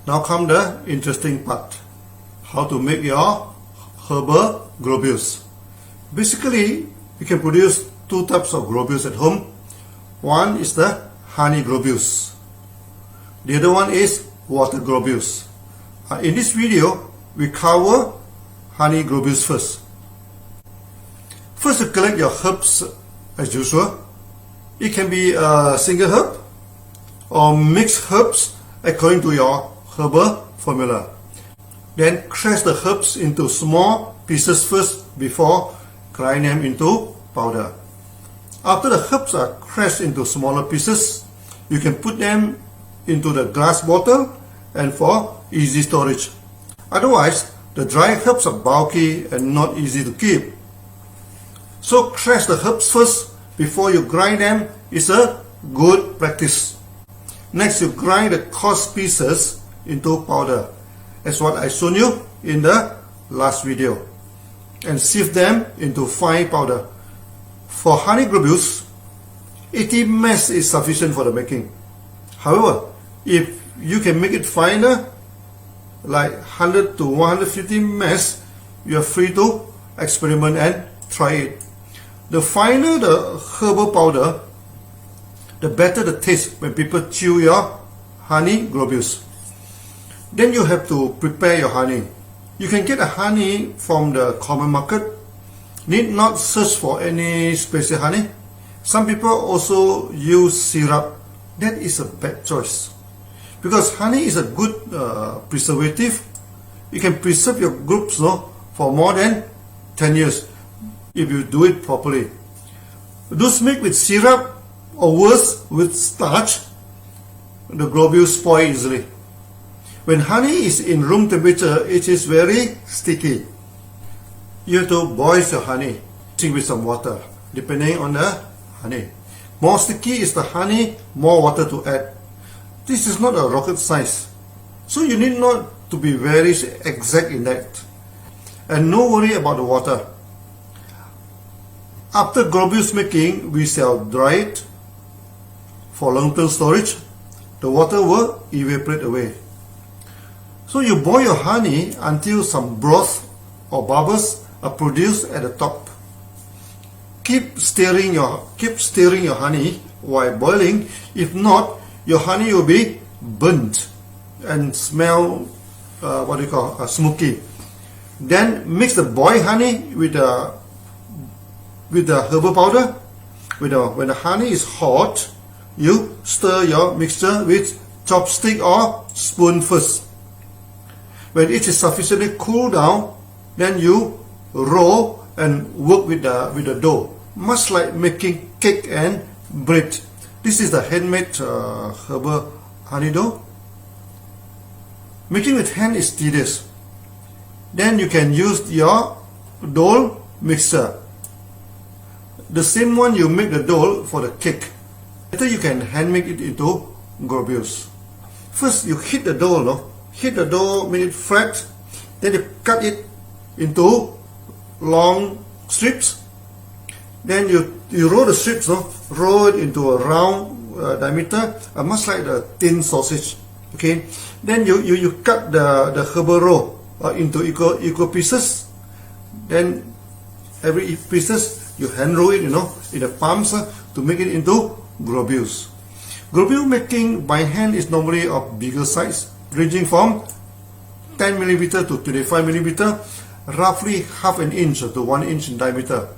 Now come the interesting part. How to make your herbal globules. Basically, you can produce two types of globules at home. One is the honey globules. The other one is water globules. In this video, we cover honey globules first. First, you collect your herbs as usual. It can be a single herb or mixed herbs according to your herbal formula. Then crush the herbs into small pieces first before grind them into powder. After the herbs are crushed into smaller pieces, you can put them into the glass bottle and for easy storage. Otherwise, the dry herbs are bulky and not easy to keep. So crush the herbs first before you grind them is a good practice. Next, you grind the coarse pieces into powder, as what I shown you in the last video, and sieve them into fine powder. For honey globules, 80 mess is sufficient for the making. However, if you can make it finer, like 100 to 150 mess, you are free to experiment and try it. The finer the herbal powder, the better the taste when people chew your honey globules. Then you have to prepare your honey. You can get a honey from the common market. Need not search for any special honey. Some people also use syrup. That is a bad choice, because honey is a good preservative. You can preserve your groups for more than 10 years if you do it properly. Those made with syrup or worse with starch, the globules spoil easily. When honey is in room temperature, it is very sticky. You have to boil your honey with some water, depending on the honey. More sticky is the honey, more water to add. This is not a rocket science, so you need not to be very exact in that. And no worry about the water. After globules making, we shall dry it for long-term storage. The water will evaporate away. So you boil your honey until some broth or bubbles are produced at the top. Keep stirring your honey while boiling. If not, your honey will be burnt and smell smoky. Then mix the boiled honey with the herbal powder. When the honey is hot, you stir your mixture with chopstick or spoon first. When it is sufficiently cooled down, then you roll and work with the dough, much like making cake and bread. This is the handmade herbal honey dough. Making with hand is tedious. Then you can use your dough mixer, the same one you make the dough for the cake. Later you can hand make it into globules. First you hit the dough, make it flat. Then you cut it into long strips. Then you roll the strips, roll it into a round diameter, much like the thin sausage. Okay. Then you cut the herbal roll into equal pieces. Then every pieces you hand roll it, in the palms to make it into globules. Globule making by hand is normally of bigger size, ranging from 10 mm to 25 mm, roughly half an inch to 1 inch in diameter.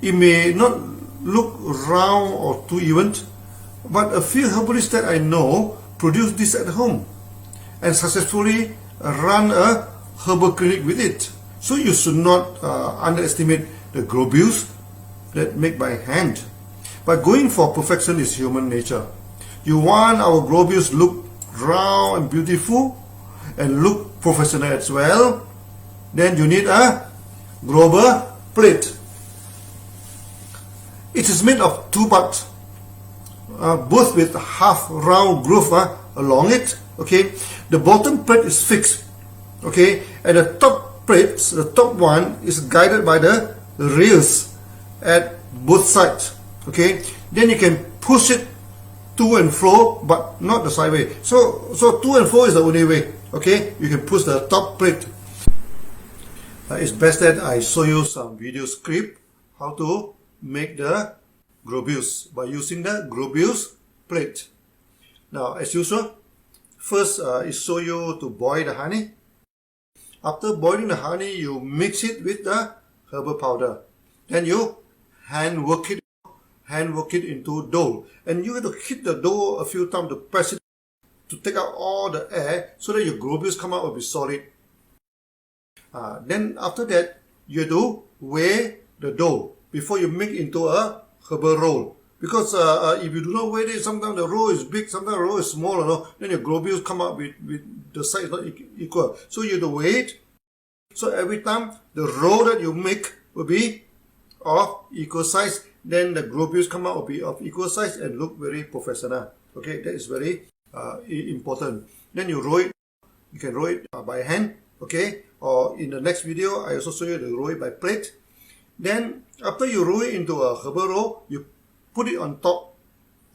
It may not look round or too even, but a few herbalists that I know produce this at home and successfully run a herbal clinic with it. So you should not underestimate the globules that make by hand. But going for perfection is human nature. You want our globules look round and beautiful and look professional as well, then you need a global plate. It is made of two parts, both with half round groove along it. Okay, the bottom plate is fixed. Okay, and the top plates, the top one is guided by the rails at both sides. Okay, then you can push it to and fro, but not the sideway. So to and fro is the only way. Okay, you can push the top plate. It's best that I show you some video script how to make the globules by using the globules plate. Now, as usual, first I show you to boil the honey. After boiling the honey, you mix it with the herbal powder. Then you hand work it into dough. And you have to hit the dough a few times to press it to take out all the air so that your globules come out will be solid. Then after that, you have to weigh the dough before you make into a herbal roll. Because if you do not weigh it, sometimes the roll is big, sometimes the roll is small, then your globules come out with the size not equal. So you have to weigh it. So every time the roll that you make will be of equal size, then the globules come out will be of equal size and look very professional. Okay, that is very important. Then you roll it. You can roll it by hand. Okay, or in the next video, I also show you the roll it by plate. Then after you roll it into a herbal roll, you put it on top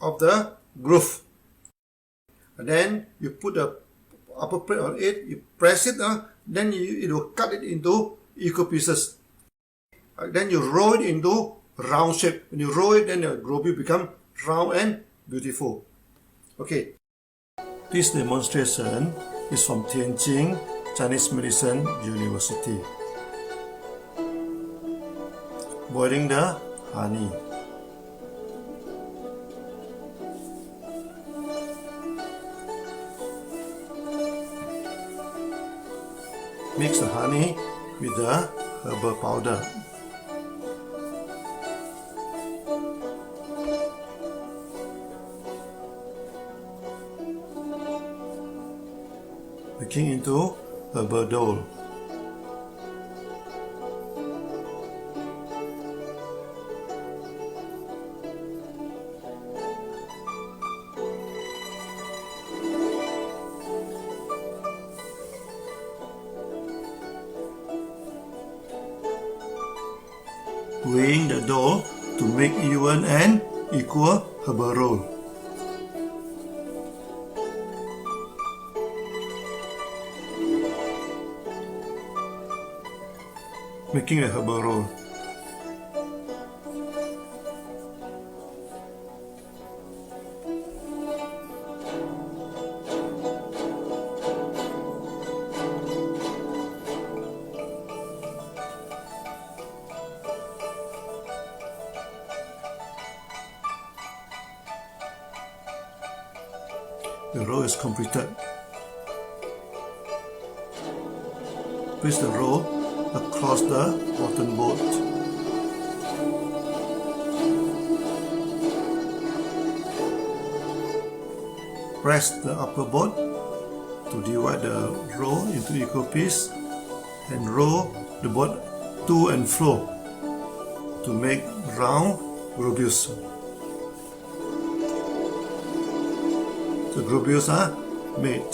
of the groove. And then you put the upper plate on it, you press it, then it will cut it into equal pieces. Then you roll it into round shape. When you roll it, then the globule become round and beautiful. Okay. This demonstration is from Tianjin Chinese Medicine University. Boiling the honey. Mix the honey with the herbal powder. Making into herbal dough. Weighing the dough to make even and equal herbal roll. Making a herbal roll. The roll is completed. Place the roll across the bottom board. Press the upper board to divide the roll into equal pieces and roll the board to and fro to make round globules. The globules are made.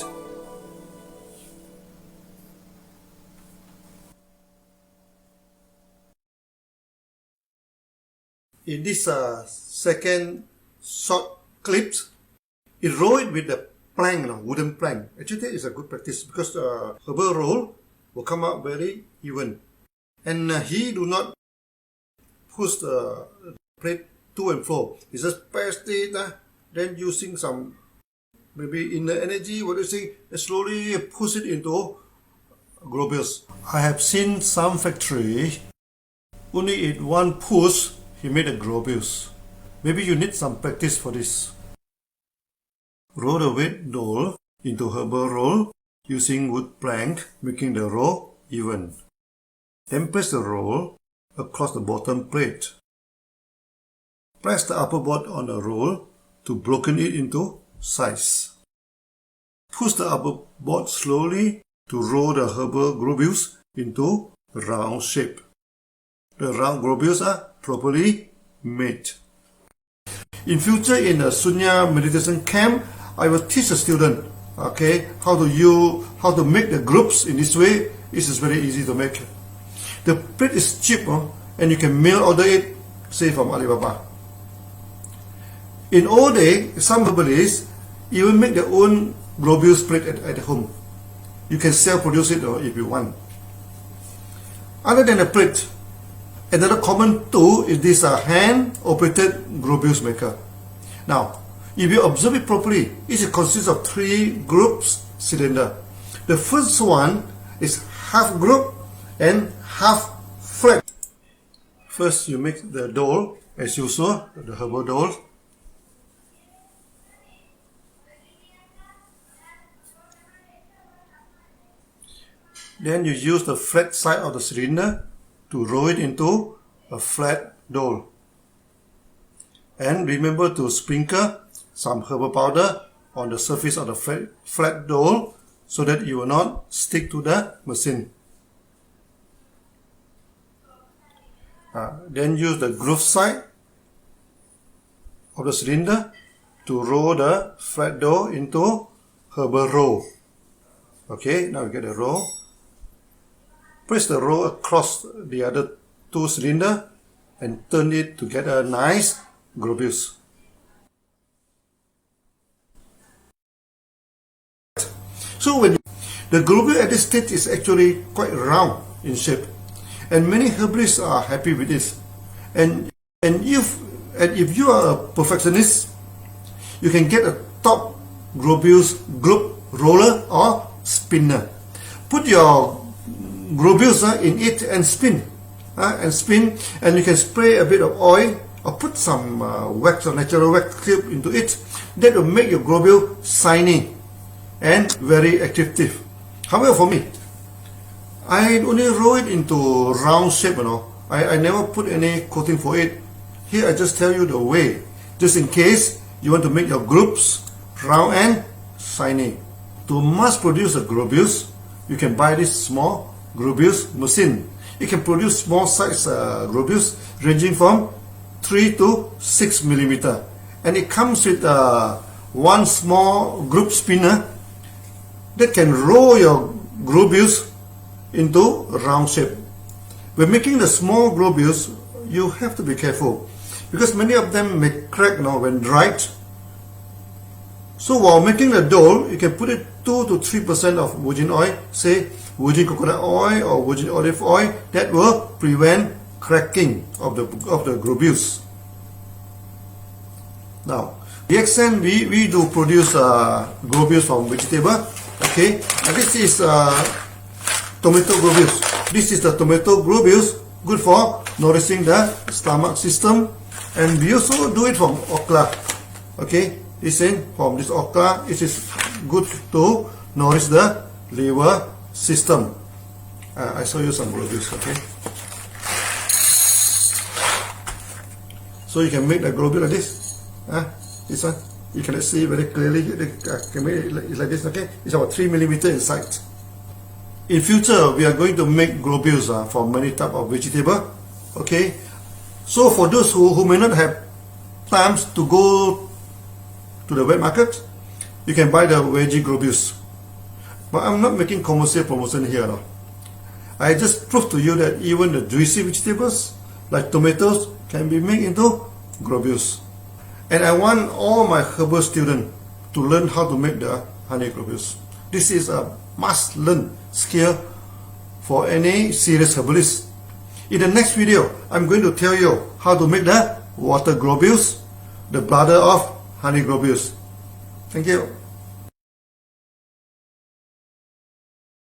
In this second short clip, it roll it with the plank, wooden plank. Actually, that is a good practice because the herbal roll will come out very even. And he do not push the plate to and fro. He just press it, then using some maybe inner energy, what do you say, slowly push it into globules. I have seen some factory, only in one push, he made a globules. Maybe you need some practice for this. Roll the wet dough into herbal roll using wood plank, making the roll even. Then press the roll across the bottom plate. Press the upper board on the roll to broken it into size. Push the upper board slowly to roll the herbal globules into round shape. The round globules are properly made. In future, in the Sunya meditation camp, I will teach the student, okay, how to make the groups in this way. This is very easy to make. The plate is cheap, and you can mail order it, say from Alibaba. In old day, some herbalists even make their own globules plate at home. You can self-produce it if you want. Other than a plate, another common tool is this hand-operated globules maker. Now, if you observe it properly, it consists of 3 groups cylinder. The first one is half group and half flat. First, you make the doll as usual, the herbal doll. Then you use the flat side of the cylinder to roll it into a flat doll. And remember to sprinkle some herbal powder on the surface of the flat doll so that it will not stick to the machine. Then use the groove side of the cylinder to roll the flat dough into herbal roll. Okay, now you get the roll. Press the roll across the other 2 cylinders and turn it to get a nice globules. So the globule at this stage is actually quite round in shape, and many herbalists are happy with this. And if you are a perfectionist, you can get a top globules globe roller or spinner. Put your globules in it and spin, and you can spray a bit of oil or put some wax or natural wax cube into it. That will make your globule shiny and very attractive. However, for me, I only roll it into round shape, I never put any coating for it. Here I just tell you the way, just in case you want to make your groups round and shiny. To mass produce the globules, you can buy this small globules machine. It can produce small size globules ranging from 3 to 6 millimeter, and it comes with one small group spinner that can roll your globules into round shape. When making the small globules, you have to be careful because many of them may crack when dried. So while making the dough, you can put it 2 to 3% of virgin oil, say virgin coconut oil or virgin olive oil, that will prevent cracking of the globules. Now, DXN, we do produce globules from vegetable. Okay, and this is tomato globules. This is the tomato globules, good for nourishing the stomach system, and we also do it from okra. Okay, this is from this okra. It is good to nourish the liver system. I show you some globules. Okay, so you can make the globule like this. This one you can see very clearly. I can make it like this. Okay, it's about 3 millimeter in size. In future, we are going to make globules for many type of vegetable. Okay, so for those who may not have times to go to the wet market, you can buy the veggie globules. But I'm not making commercial promotion here. No. I just prove to you that even the juicy vegetables like tomatoes can be made into globules. And I want all my herbal students to learn how to make the honey globules. This is a must-learn skill for any serious herbalist. In the next video, I'm going to tell you how to make the water globules, the brother of honey globules. Thank you.